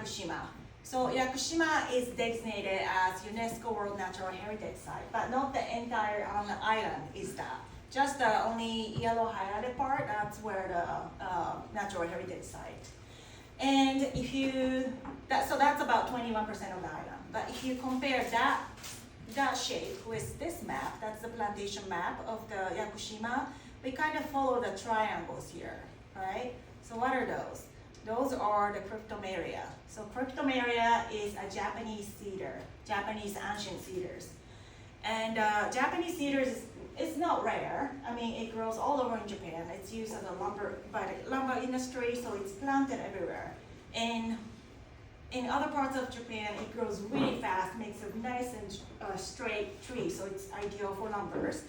Yakushima. So Yakushima is designated as UNESCO World Natural Heritage Site, but not the entire island is that. Just the only yellow highlighted part, that's where the natural heritage site. And if you, so that's about 21% of the island. But if you compare that shape with this map, that's the plantation map of the Yakushima, we kind of follow the triangles here, right? So what are those? Those are the cryptomeria. So cryptomeria is a Japanese cedar, Japanese ancient cedars. And Japanese cedars is not rare. I mean, it grows all over in Japan. It's used as a lumber by the lumber industry, so it's planted everywhere. And in other parts of Japan, it grows really fast, makes a nice and straight tree, so it's ideal for lumbers.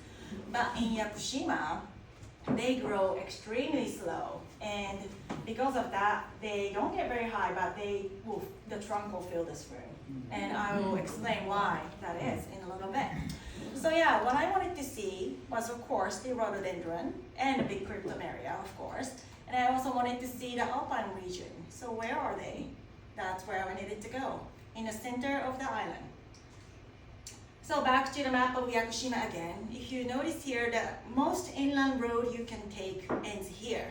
But in Yakushima, they grow extremely slow, and because of that, they don't get very high, but the trunk will fill this room. And I will explain why that is in a little bit. So yeah, what I wanted to see was, of course, the rhododendron and the big cryptomeria, of course. And I also wanted to see the alpine region. So where are they? That's where I needed to go, in the center of the island. So back to the map of Yakushima again. If you notice here, the most inland road you can take ends here.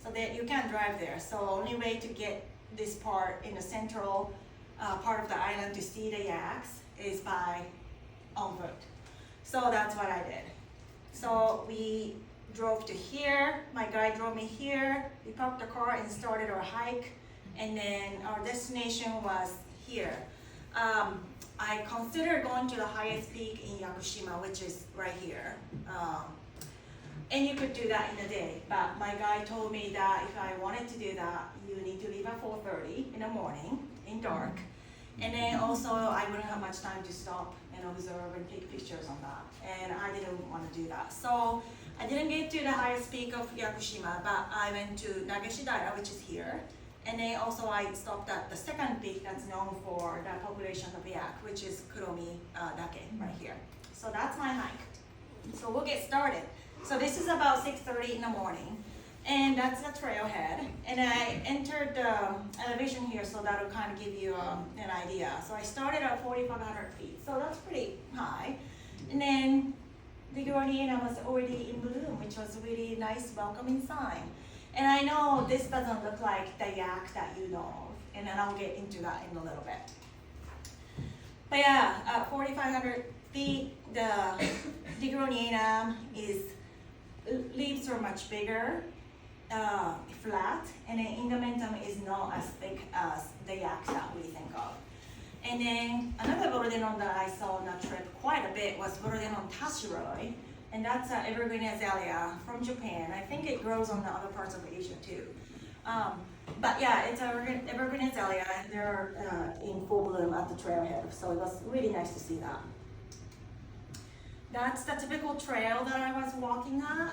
So that you can't drive there. So only way to get this part in the central part of the island to see the yaks is by on foot. So that's what I did. So we drove to here, my guide drove me here, we parked the car and started our hike, and then our destination was here. I considered going to the highest peak in Yakushima, which is right here. And you could do that in a day, but my guide told me that if I wanted to do that, you need to leave at 4:30 in the morning, in dark. And then also, I wouldn't have much time to stop and observe and take pictures on that. And I didn't want to do that. So I didn't get to the highest peak of Yakushima, but I went to Nageshidara, which is here. And then also I stopped at the second peak that's known for the population of yak, which is Kuromi Dake, right here. So that's my hike. So we'll get started. So this is about 6:30 in the morning. And that's the trailhead. And I entered the elevation here, so that'll kind of give you an idea. So I started at 4,500 feet, so that's pretty high. And then the Gloriana was already in bloom, which was a really nice welcoming sign. And I know this doesn't look like the yak that you know of, and then I'll get into that in a little bit. But yeah, at 4,500 feet, the Gloriana leaves are much bigger. Flat, and then Indamentum is not as thick as the yak that we think of. And then another rhododendron that I saw on that trip quite a bit was rhododendron tashiroi, and that's an evergreen azalea from Japan. I think it grows on the other parts of Asia too. But yeah, it's an evergreen azalea, and they're in full bloom at the trailhead, so it was really nice to see that. That's the typical trail that I was walking at.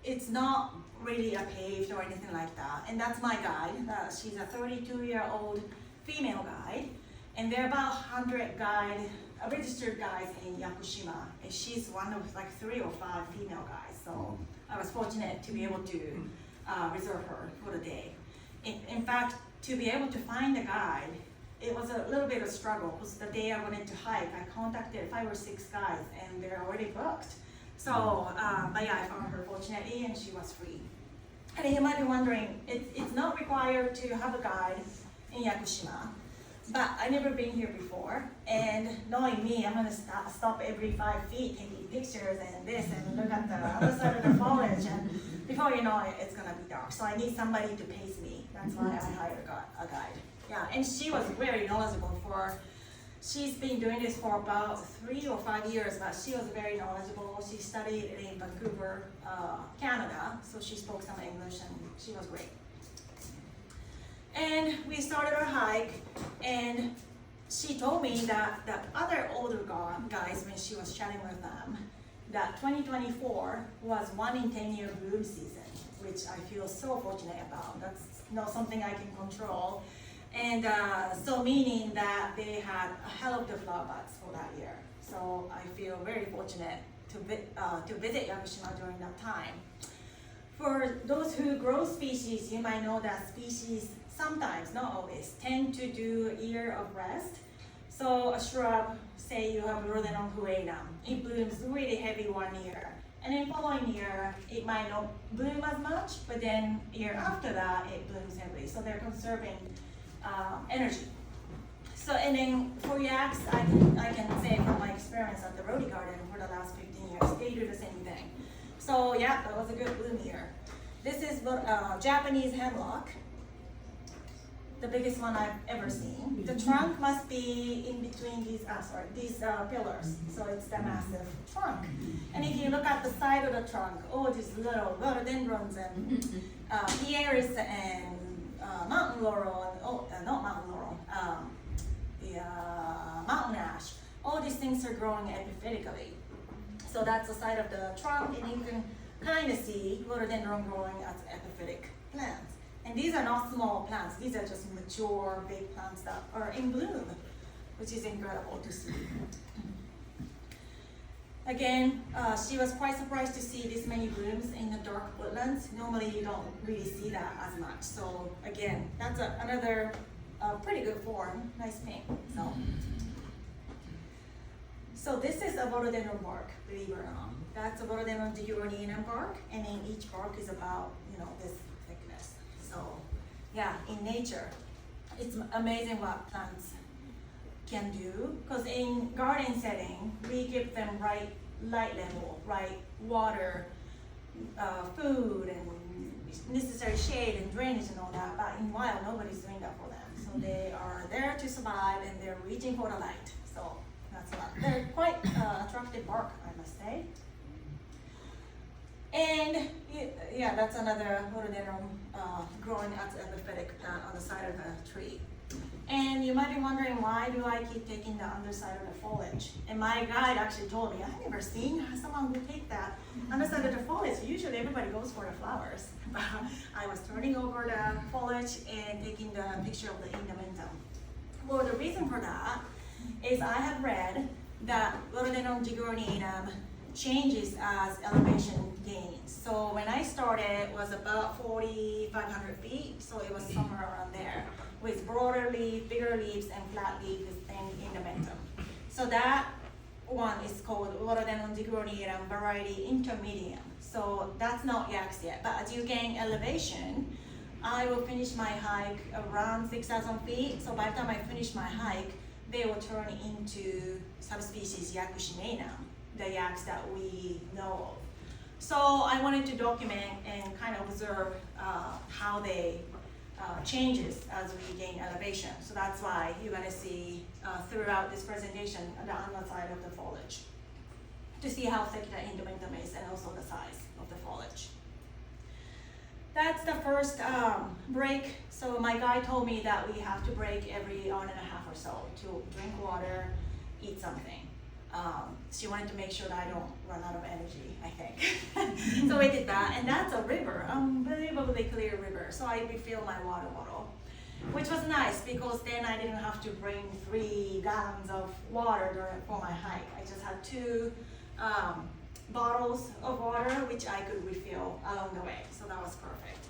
It's not really a paved or anything like that. And that's my guide. She's a 32-year-old female guide. And there are about 100 registered guides in Yakushima. And she's one of like 3 or 5 female guides. So I was fortunate to be able to reserve her for the day. In fact, to be able to find a guide, it was a little bit of a struggle because the day I wanted to hike, I contacted 5 or 6 guides and they're already booked. So, but yeah, I found her fortunately, and she was free. And you might be wondering, it's not required to have a guide in Yakushima, but I've never been here before, and knowing me, I'm gonna stop every 5 feet taking pictures and this, and look at the other side of the foliage, and before you know it, it's gonna be dark. So I need somebody to pace me. That's why I hired a guide. Yeah, and she was very knowledgeable she's been doing this for about 3 or 5 years, but she was very knowledgeable. She studied in Vancouver, Canada, so she spoke some English, and she was great. And we started our hike, and she told me that the other older guys, when she was chatting with them, that 2024 was 1 in 10-year bloom season, which I feel so fortunate about. That's not something I can control. And so meaning that they had a hell of the flower buds for that year. So I feel very fortunate to visit Yakushima during that time. For those who grow species, you might know that species sometimes, not always, tend to do year of rest. So a shrub, say you have Rhododendron guianum, it blooms really heavy one year. And then following year, it might not bloom as much, but then year after that, it blooms heavily. So they're conserving energy. So, and then for yaks, I can say from my experience at the Rhodey Garden for the last 15 years, they do the same thing. So yeah, that was a good bloom year. This is Japanese hemlock, the biggest one I've ever seen. The trunk must be in between these pillars, so it's the massive trunk. And if you look at the side of the trunk, oh, these little rhododendrons and pieris and mountain laurel, and not mountain laurel, the mountain ash. All these things are growing epiphytically. So that's the side of the trunk, and you can kind of see rhododendron growing as epiphytic plants. And these are not small plants, these are just mature, big plants that are in bloom, which is incredible to see. Again, she was quite surprised to see this many blooms in the dark woodlands. Normally you don't really see that as much. So again, that's another pretty good form, nice pink. So this is a rhododendron bark, believe it or not. That's a rhododendron diguronianum bark, and then each bark is about, this thickness. So yeah, in nature, it's amazing what plants can do, because in garden setting, we give them right light level, right water, food, and necessary shade and drainage and all that, but in wild, nobody's doing that for them. So they are there to survive, and they're reaching for the light. So that's a lot. They're quite attractive bark, I must say. And yeah, that's another rhododendron growing as an epiphytic plant on the side of the tree. And you might be wondering, why do I keep taking the underside of the foliage? And my guide actually told me, I've never seen someone who take that underside of the foliage. Usually everybody goes for the flowers. But I was turning over the foliage and taking the picture of the indamentum. Well, the reason for that is I have read that rhododendron diguronianum changes as elevation gains. So when I started, it was about 4,500 feet, so it was somewhere around there, with broader leaf, bigger leaves, and flat leaves and indamentum. So that one is called rhododendron diguronianum variety intermedium. So that's not yaks yet, but as you gain elevation, I will finish my hike around 6,000 feet. So by the time I finish my hike, they will turn into subspecies Yakushimanum, the yaks that we know of. So I wanted to document and kind of observe how they changes as we gain elevation. So that's why you're gonna see throughout this presentation the underside of the foliage, to see how thick the indamentum is and also the size of the foliage. That's the first break. So my guide told me that we have to break every hour and a half or so to drink water, eat something. She wanted to make sure that I don't run out of energy, I think. So we did that, and that's a river, unbelievably clear river. So I refilled my water bottle, which was nice because then I didn't have to bring 3 gallons of water for my hike. I just had 2 bottles of water, which I could refill along the way. So that was perfect.